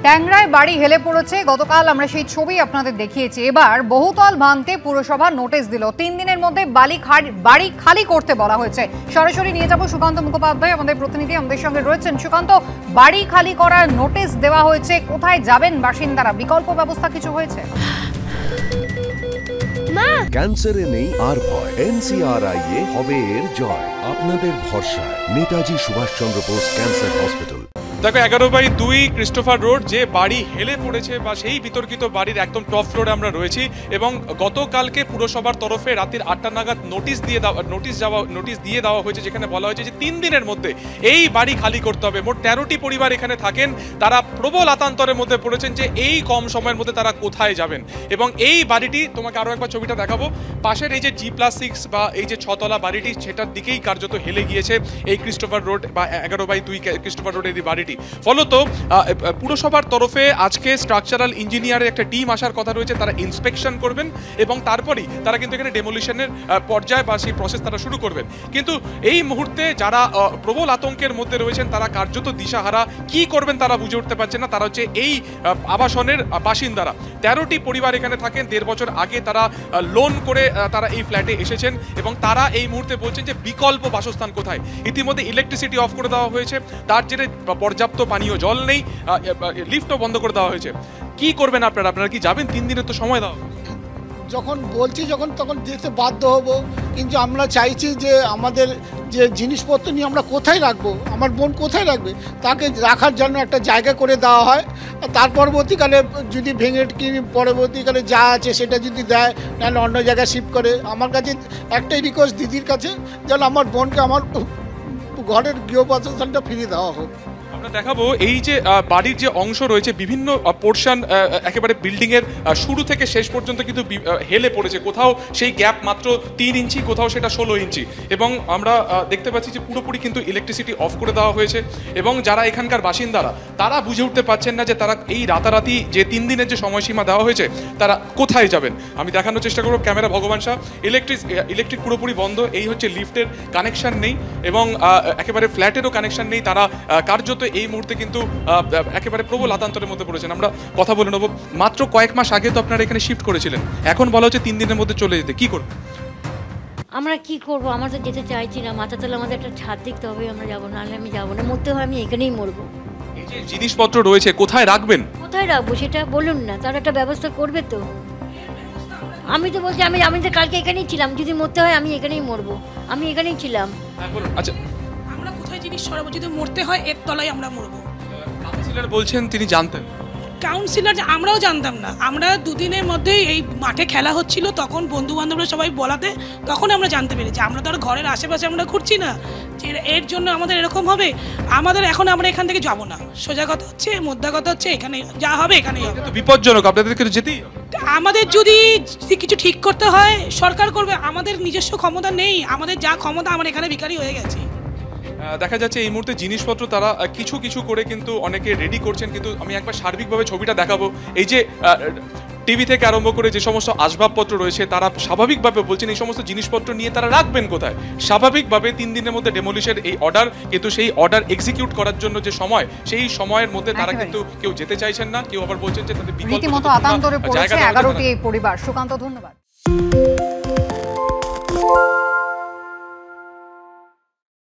ট্যাংরায় বাড়ি হেলে পড়েছে। গতকাল আমরা সেই ছবি আপনাদের দেখিয়েছি। এবার বহুতল ভাঙতে পুরসভা নোটিশ দিল। 3 দিনের মধ্যে বাড়ি খালি করতে বলা হয়েছে। সরাসরি নিয়ে যাব সুকান্ত মুখোপাধ্যায়, আমাদের প্রতিনিধি আমাদের সঙ্গে রয়েছেন। সুকান্ত, বাড়ি খালি করার নোটিশ দেওয়া হয়েছে, কোথায় যাবেন বাসিন্দারা? বিকল্প ব্যবস্থা কিছু হয়েছে? ক্যান্সারে নেই আর ভয়, NCRI এ হবে এর জয়। আপনাদের ভরসা নেতাজি সুভাষচন্দ্র বোস ক্যান্সার হসপিটাল। দেখো, 11/2 ক্রিস্টোফার রোড যে বাড়ি হেলে পড়েছে বা সেই বিতর্কিত বাড়ির একদম টপ ফ্লোরে আমরা রয়েছি এবং গতকালকে পুরসভার তরফে রাতের 8টা নাগাদ নোটিশ দিয়ে দেওয়া হয়েছে, যেখানে বলা হয়েছে যে 3 দিনের মধ্যে এই বাড়ি খালি করতে হবে। মোট 13টি পরিবার এখানে থাকেন। তারা প্রবল আতান্তরের মধ্যে পড়েছেন যে এই কম সময়ের মধ্যে তারা কোথায় যাবেন। এবং এই বাড়িটি, তোমাকে আরও একবার ছবিটা দেখাবো, পাশের এই যে G+6 বা এই যে 6 তলা বাড়িটি, সেটার দিকেই কার্যত হেলে গিয়েছে এই ক্রিস্টোফার রোড বা 11/2 ক্রিস্টোফার রোডের এই বাড়িটি। ফলত পুরসভার তরফে আজকে স্ট্রাকচারাল ইঞ্জিনিয়ারের একটা টিম আসার কথা রয়েছে। তারা ইন্সপেকশন করবেন এবং তারপরেই তারা কিন্তু এখানে ডেমোলিশনের পর্যায়ে বা সেই প্রসেস তারা শুরু করবেন। কিন্তু এই মুহূর্তে যারা প্রবল আতঙ্কের মধ্যে রয়েছেন, তারা কার্যত দিশাহারা, কি করবেন তারা বুঝে উঠতে পারছেন না। তারা হচ্ছে এই আবাসনের বাসিন্দারা। 13টি পরিবার এখানে থাকেন। 1.5 বছর আগে তারা লোন করে তারা এই ফ্ল্যাটে এসেছেন এবং তারা এই মুহূর্তে বলছেন যে বিকল্প বাসস্থান কোথায়। ইতিমধ্যে ইলেকট্রিসিটি অফ করে দেওয়া হয়েছে, তার জেরে পর্যাপ্ত পানীয় জল নেই, লিফটও বন্ধ করে দেওয়া হয়েছে। কি করবেন আপনারা কি যাবেন? 3 দিনের তো সময় দাও। যখন বলছি তখন যেতে বাধ্য হব, কিন্তু আমরা চাইছি যে আমাদের যে জিনিসপত্র নিয়ে আমরা কোথায় রাখবো, আমার বোন কোথায় রাখবে, তাকে রাখার জন্য একটা জায়গা করে দেওয়া হয়। তার পরবর্তীকালে যদি ভেঙে পরবর্তীকালে যা আছে সেটা যদি দেয়, নাহলে অন্য জায়গায় শিফট করে। আমার কাছে একটাই রিকোয়েস্ট দিদির কাছে, যেন আমার বোনকে আমার ঘরের গৃহবাসস্থানটা ফিরিয়ে দেওয়া হোক। দেখাবো এই যে বাড়ির যে অংশ রয়েছে, বিভিন্ন পোর্শন একেবারে বিল্ডিং এর শুরু থেকে শেষ পর্যন্ত কিন্তু হেলে পড়েছে। কোথাও সেই গ্যাপ মাত্র 3 ইঞ্চি, কোথাও সেটা 16 ইঞ্চি। এবং আমরা দেখতে পাচ্ছি যে পুরোপুরি কিন্তু ইলেকট্রিসিটি অফ করে দেওয়া হয়েছে এবং যারা এখানকার বাসিন্দারা, তারা বুঝে উঠতে পারছেন না যে তারা এই রাতারাতি যে 3 দিনের যে সময়সীমা দেওয়া হয়েছে, তারা কোথায় যাবেন। আমি দেখানোর চেষ্টা করবো, ক্যামেরা ভগবান শাহ। ইলেকট্রিক পুরোপুরি বন্ধ। এই হচ্ছে লিফটের কানেকশন নেই এবং একেবারে ফ্ল্যাটেরও কানেকশন নেই। তারা কার্যত এই মুহূর্তে কিন্তু একেবারে প্রবল আতান্তরের মধ্যে পড়েছেন। আমরা কথা বলে নেব। মাত্র কয়েক মাস আগে তো আপনারা এখানে শিফট করেছিলেন, এখন বলা হচ্ছে 3 দিনের মধ্যে চলে যেতে। কি করব? আমরা কি করব? আমরা তো যেতে চাইছি না। মাথা তলে আমাদের একটা ছাদ দেখতে হবে, আমরা যাবো, নাহলে আমি যাবো না। মরতে হয় আমি এখানেই মরবো। এই যে জিনিসপত্র রয়েছে, কোথায় রাখবেন? কোথায় রাখবো সেটা বলুন না, তার একটা ব্যবস্থা করবে তো। আমি তো বলছি, আমি তো কালকে এখানেই ছিলাম। যদি মরতে হয় আমি এখানেই মরবো, আমি এখানেই ছিলাম। আচ্ছা, আমরা কোথায় জিনিস সরাবো? যদি মরতে হয় এর তলায় আমরা মরবো। কাউন্সিলর বলছেন তিনি জানতেন। কাউন্সিলর আমরাও জানতাম না। আমরা 2 দিনের মধ্যেই এই মাঠে খেলা হচ্ছিল, তখন বন্ধু বান্ধবরা সবাই বলাতে তখন আমরা জানতে পেরেছি। আমরা তো আর ঘরের আশেপাশে আমরা ঘুরছি না যে এর জন্য আমাদের এরকম হবে। আমরা এখান থেকে যাবো না। সোজা কথা হচ্ছে, মোদ্দা কথা হচ্ছে, এখানে যা হবে এখানেই হবে। বিপজ্জনক, আপনাদেরকে তো যেতেই হবে। আমাদের যদি কিছু ঠিক করতে হয় সরকার করবে, আমাদের নিজস্ব ক্ষমতা নেই। আমাদের যা ক্ষমতা, আমরা এখানে ভিখারি হয়ে গেছি। দেখা যাচ্ছে এই মুহূর্তে জিনিসপত্র তারা কিছু করে কিন্তু অনেকে রেডি করছেন। কিন্তু আমি একবার সার্বিকভাবে ছবিটা দেখাবো। এই যে টিভি থেকে আরম্ভ করে যে সমস্ত আসবাবপত্র রয়েছে, তারা স্বাভাবিকভাবে বলছেন এই সমস্ত জিনিসপত্র নিয়ে তারা রাখবেন কোথায়। স্বাভাবিকভাবে 3 দিনের মধ্যে ডেমোলিশের এই অর্ডার, কিন্তু সেই অর্ডার এক্সিকিউট করার জন্য যে সময়, সেই সময়ের মধ্যে তারা কিন্তু কেউ যেতে চাইছেন না। কেউ আবার বলছেন যে তাদের রীতিমতো আতান্তরে পড়েছে 11টি পরিবার। সুকান্ত, ধন্যবাদ।